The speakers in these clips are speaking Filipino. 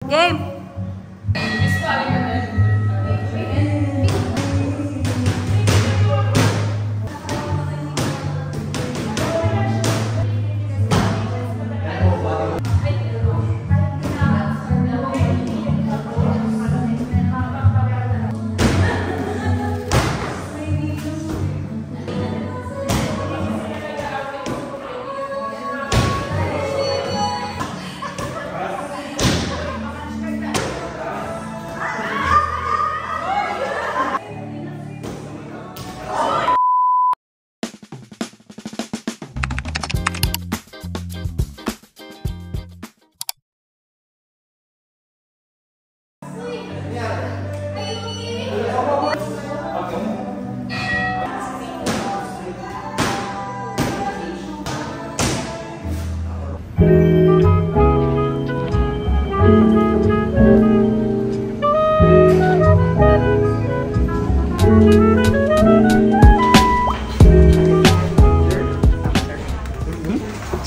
Game!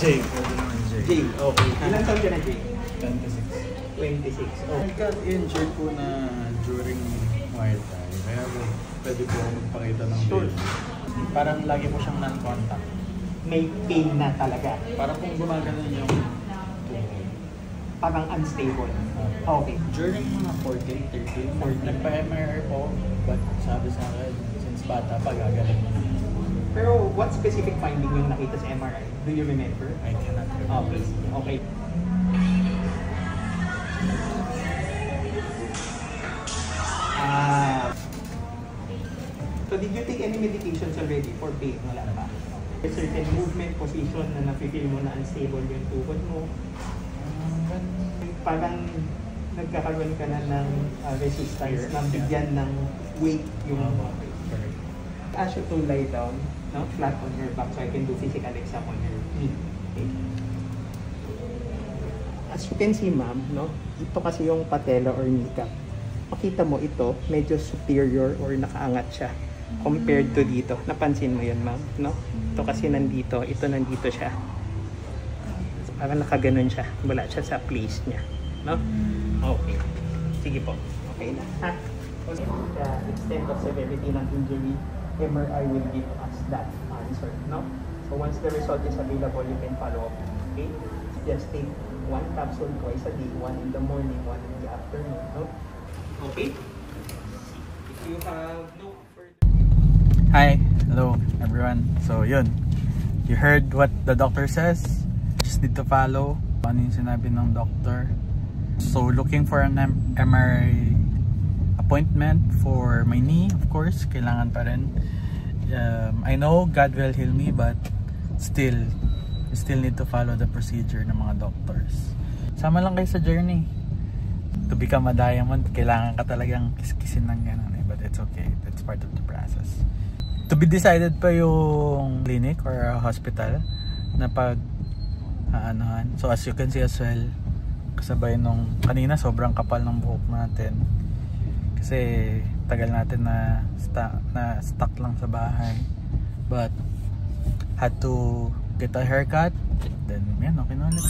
Jay, okay. Ilan taon ka na, Jay? 26. 26. Oh. I got injured po na during Muay Thai. Kaya pwede po magpakita ng Sure. pain. Parang lagi po siyang non-contact. May pain na talaga. Parang kung gumagano yung tuhod. Parang unstable. Okay. During mga 14, 13, 14, nagpa-MRI po. But sabi sa akin, since bata pa, gagaling. Pero what specific finding yung nakita sa MRI? Do you remember? I cannot remember. Oh, please. Okay. So did you take any medications already for pain? Wala pa. A certain movement, position na nafe-feel mo na unstable yung tuhod mo. Parang nagkakaroon ka na ng resistance na bigyan ng weight yung ask you to lie down, no? Flat on your back so I can do physical exam on your knee. Okay. As you can see, ma'am, no? Ito kasi yung patella or kneecap. Makita mo ito, medyo superior or nakaangat siya compared to dito. Napansin mo yun, ma'am, no? Ito kasi nandito, ito nandito siya. Parang nakaganon siya. Wala siya sa place niya, no? Okay. Sige po. Okay na, ha? The extent of severity ng injury, MRI will give us that answer, no? So once the result is available, you can follow up. Okay? Just take one capsule twice a day, one in the morning, one in the afternoon, no? Okay? If you have no further... Hi, hello everyone. So yun, you heard what the doctor says. Just need to follow ano yung sinabi ng doctor. So looking for an MRI appointment for my knee, of course, kailangan pa rin. I know God will heal me, but still, you still need to follow the procedure ng mga doctors. Sama lang kayo sa journey. To become a diamond, kailangan ka talagang kiskisin ng gano'n eh, but it's okay. That's part of the process. To be decided pa yung clinic or hospital na pag aanohan. So as you can see as well, kasabay nung kanina sobrang kapal ng buhok natin. Kasi tagal natin na stuck lang sa bahay. But had to get a haircut. Then yan, okay na ulit.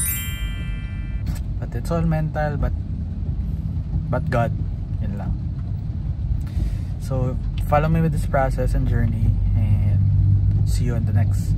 But it's all mental, but God, yun lang. So follow me with this process and journey, and see you on the next